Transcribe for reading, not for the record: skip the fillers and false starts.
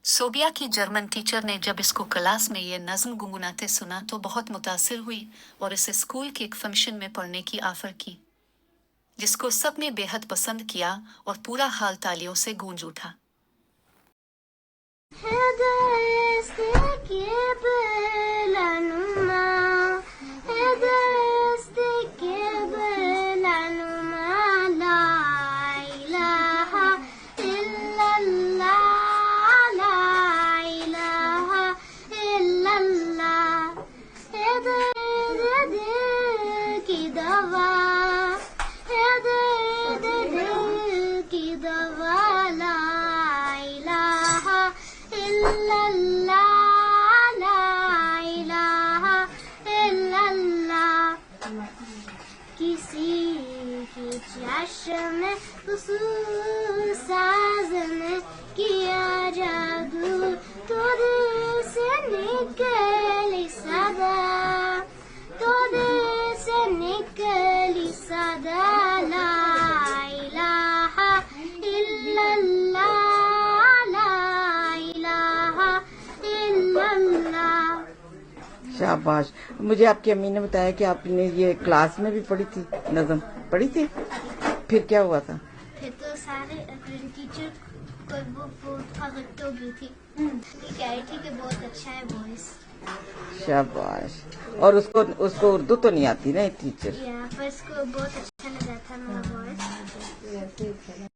صوبیا کی German teacher نے جب اس کو کلاس میں یہ نظم گنگناتے سنا تو بہت متاثر ہوئی اور اسے اسکول کے ایک فنکشن میں پڑھنے کی آفر کی، جس کو سب نے بے حد پسند کیا اور پورا ہال تالیوں سے گونج اٹھا۔ کسی کی چشم خصوص ساز نے کیا جادو، تو دل سے نکلی صدا، تو دل سے نکلی صدا، لا الہ الا اللہ، لا الہ الا اللہ۔ شاباش۔ مجھے آپ کی امی نے بتایا کہ آپ نے یہ کلاس میں بھی پڑھی تھی، نظم پڑھی تھی، پھر کیا ہوا تھا؟ پھر تو سارے ٹیچر کو وہ بہت فخر ہو گئی تھی، کہہ رہی تھی کہ بہت اچھا ہے وائس۔ شاباش۔ اور اس کو اردو تو نہیں آتی نا ٹیچر؟ پر اس کو بہت اچھا لگا تھا میرا وائس۔